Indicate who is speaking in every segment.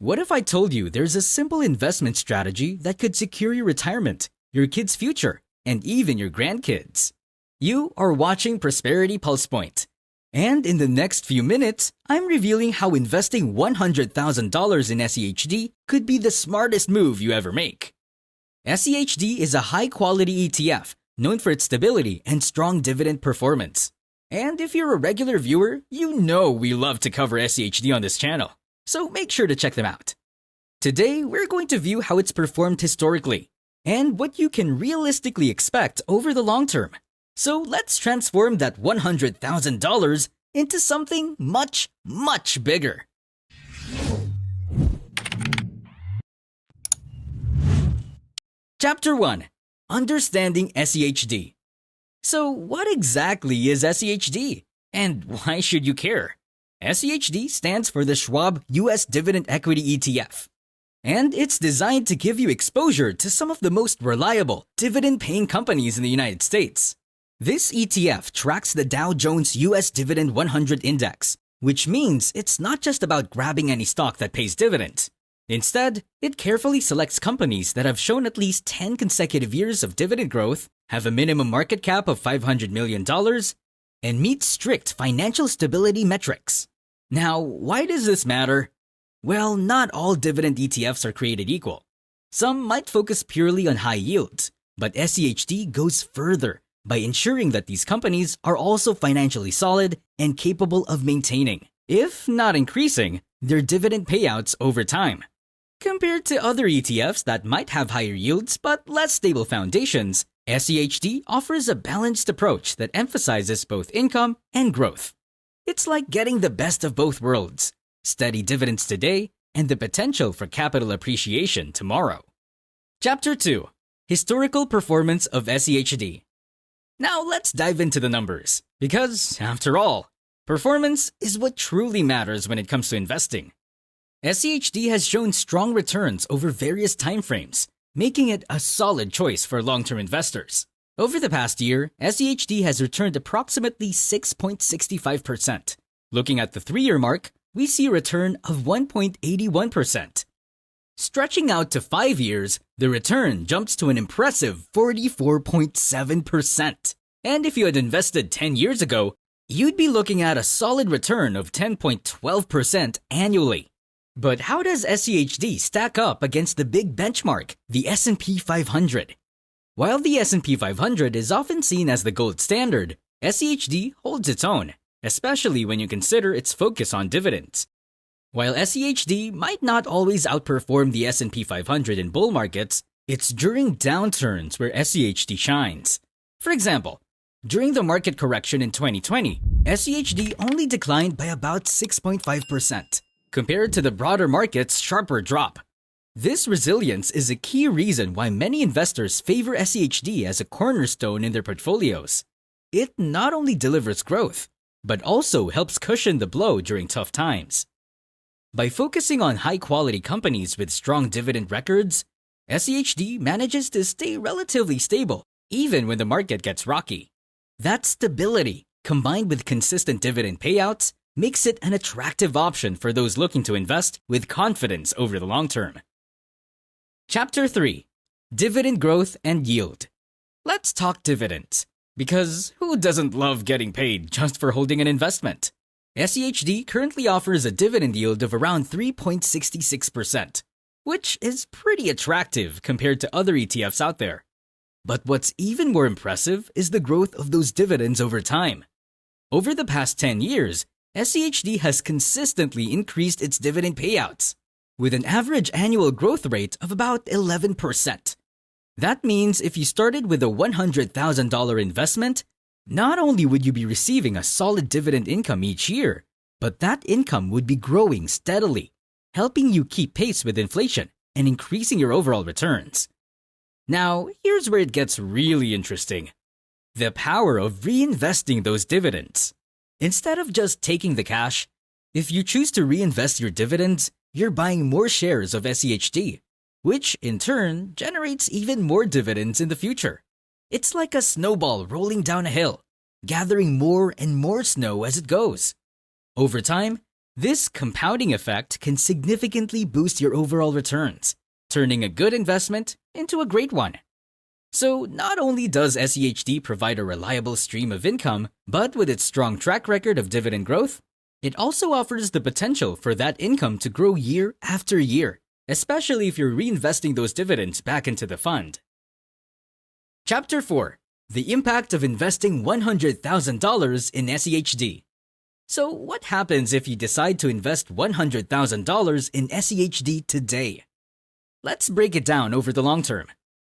Speaker 1: What if I told you there's a simple investment strategy that could secure your retirement, your kids' future, and even your grandkids? You are watching Prosperity Pulse Point. And in the next few minutes, I'm revealing how investing $100,000 in SCHD could be the smartest move you ever make. SCHD is a high-quality ETF known for its stability and strong dividend performance. And if you're a regular viewer, you know we love to cover SCHD on this channel, so make sure to check them out. Today, we're going to view how it's performed historically and what you can realistically expect over the long term. So let's transform that $100,000 into something much, much bigger. Chapter 1. Understanding SCHD. So what exactly is SCHD? And why should you care? SCHD stands for the Schwab US Dividend Equity ETF. And it's designed to give you exposure to some of the most reliable dividend-paying companies in the United States. This ETF tracks the Dow Jones US Dividend 100 Index, which means it's not just about grabbing any stock that pays dividends. Instead, it carefully selects companies that have shown at least 10 consecutive years of dividend growth, have a minimum market cap of $500 million, and meet strict financial stability metrics. Now, why does this matter? Well, not all dividend ETFs are created equal. Some might focus purely on high yields, but SCHD goes further by ensuring that these companies are also financially solid and capable of maintaining, if not increasing, their dividend payouts over time. Compared to other ETFs that might have higher yields but less stable foundations, SCHD offers a balanced approach that emphasizes both income and growth. It's like getting the best of both worlds, steady dividends today and the potential for capital appreciation tomorrow. Chapter 2. Historical Performance of SCHD. Now let's dive into the numbers, because, after all, performance is what truly matters when it comes to investing. SCHD has shown strong returns over various timeframes, making it a solid choice for long-term investors. Over the past year, SCHD has returned approximately 6.65%. Looking at the 3-year mark, we see a return of 1.81%. Stretching out to 5 years, the return jumps to an impressive 44.7%. And if you had invested 10 years ago, you'd be looking at a solid return of 10.12% annually. But how does SCHD stack up against the big benchmark, the S&P 500? While the S&P 500 is often seen as the gold standard, SCHD holds its own, especially when you consider its focus on dividends. While SCHD might not always outperform the S&P 500 in bull markets, it's during downturns where SCHD shines. For example, during the market correction in 2020, SCHD only declined by about 6.5%, compared to the broader market's sharper drop. This resilience is a key reason why many investors favor SCHD as a cornerstone in their portfolios. It not only delivers growth, but also helps cushion the blow during tough times. By focusing on high-quality companies with strong dividend records, SCHD manages to stay relatively stable even when the market gets rocky. That stability, combined with consistent dividend payouts, makes it an attractive option for those looking to invest with confidence over the long term. Chapter 3. Dividend Growth and Yield. Let's talk dividends, because who doesn't love getting paid just for holding an investment? SCHD currently offers a dividend yield of around 3.66%, which is pretty attractive compared to other ETFs out there. But what's even more impressive is the growth of those dividends over time. Over the past 10 years, SCHD has consistently increased its dividend payouts, with an average annual growth rate of about 11%. That means if you started with a $100,000 investment, not only would you be receiving a solid dividend income each year, but that income would be growing steadily, helping you keep pace with inflation and increasing your overall returns. Now, here's where it gets really interesting. The power of reinvesting those dividends. Instead of just taking the cash, if you choose to reinvest your dividends, you're buying more shares of SCHD, which in turn generates even more dividends in the future. It's like a snowball rolling down a hill, gathering more and more snow as it goes. Over time, This compounding effect can significantly boost your overall returns, turning a good investment into a great one. So, not only does SCHD provide a reliable stream of income, but with its strong track record of dividend growth, it also offers the potential for that income to grow year after year, especially if you're reinvesting those dividends back into the fund. Chapter 4. The Impact of Investing $100,000 in SCHD. So, what happens if you decide to invest $100,000 in SCHD today? Let's break it down over the long term,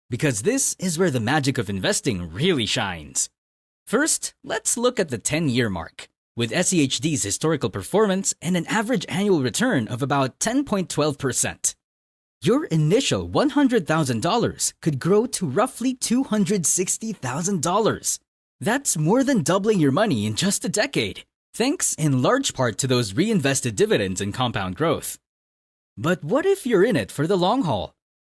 Speaker 1: because this is where the magic of investing really shines. First, let's look at the 10-year mark, with SCHD's historical performance and an average annual return of about 10.12%. Your initial $100,000 could grow to roughly $260,000. That's more than doubling your money in just a decade, thanks in large part to those reinvested dividends and compound growth. But what if you're in it for the long haul?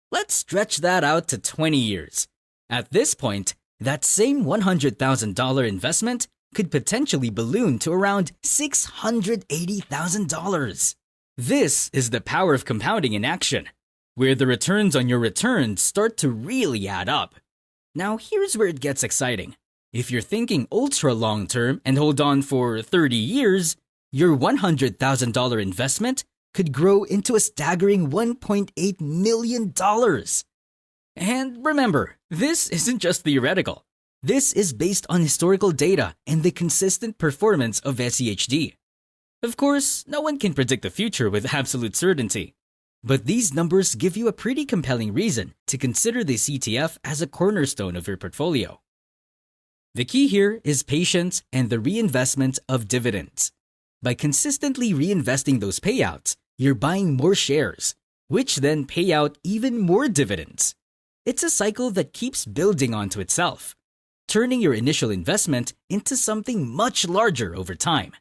Speaker 1: Let's stretch that out to 20 years. At this point, that same $100,000 investment could potentially balloon to around $680,000. This is the power of compounding in action, where the returns on your returns start to really add up. Now here's where it gets exciting. If you're thinking ultra long term and hold on for 30 years, your $100,000 investment could grow into a staggering $1.8 million. And remember, this isn't just theoretical. This is based on historical data and the consistent performance of SCHD. Of course, no one can predict the future with absolute certainty. But these numbers give you a pretty compelling reason to consider this ETF as a cornerstone of your portfolio. The key here is patience and the reinvestment of dividends. By consistently reinvesting those payouts, you're buying more shares, which then pay out even more dividends. It's a cycle that keeps building onto itself, turning your initial investment into something much larger over time.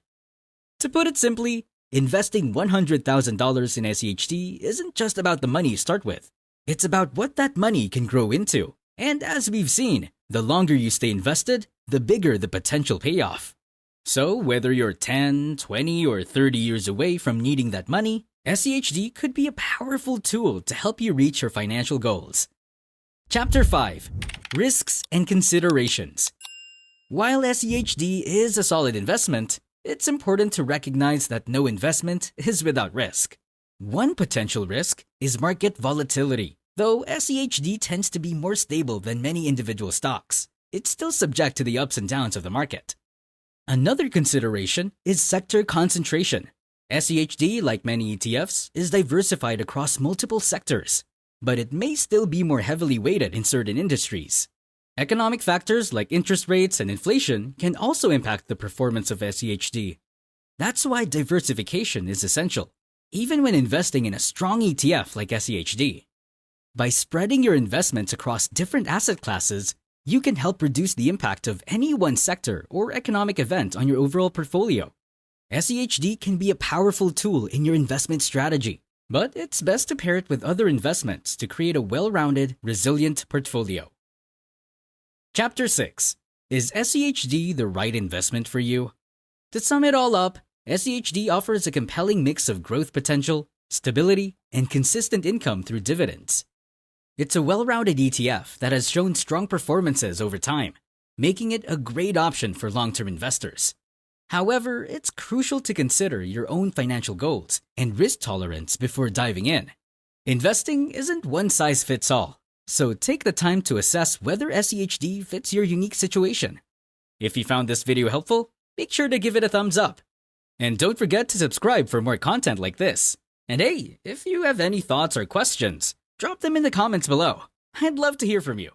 Speaker 1: To put it simply, investing $100,000 in SCHD isn't just about the money you start with. It's about what that money can grow into. And as we've seen, the longer you stay invested, the bigger the potential payoff. So whether you're 10, 20, or 30 years away from needing that money, SCHD could be a powerful tool to help you reach your financial goals. Chapter 5. Risks and Considerations. While SCHD is a solid investment, it's important to recognize that no investment is without risk. One potential risk is market volatility. Though SCHD tends to be more stable than many individual stocks, it's still subject to the ups and downs of the market. Another consideration is sector concentration. SCHD, like many ETFs, is diversified across multiple sectors, but it may still be more heavily weighted in certain industries. Economic factors like interest rates and inflation can also impact the performance of SCHD. That's why diversification is essential, even when investing in a strong ETF like SCHD. By spreading your investments across different asset classes, you can help reduce the impact of any one sector or economic event on your overall portfolio. SCHD can be a powerful tool in your investment strategy, but it's best to pair it with other investments to create a well-rounded, resilient portfolio. Chapter 6. Is SCHD the right investment for you? To sum it all up, SCHD offers a compelling mix of growth potential, stability, and consistent income through dividends. It's a well-rounded ETF that has shown strong performances over time, making it a great option for long-term investors. However, it's crucial to consider your own financial goals and risk tolerance before diving in. Investing isn't one size fits all, so take the time to assess whether SCHD fits your unique situation. If you found this video helpful, make sure to give it a thumbs up. And don't forget to subscribe for more content like this. And hey, if you have any thoughts or questions, drop them in the comments below. I'd love to hear from you.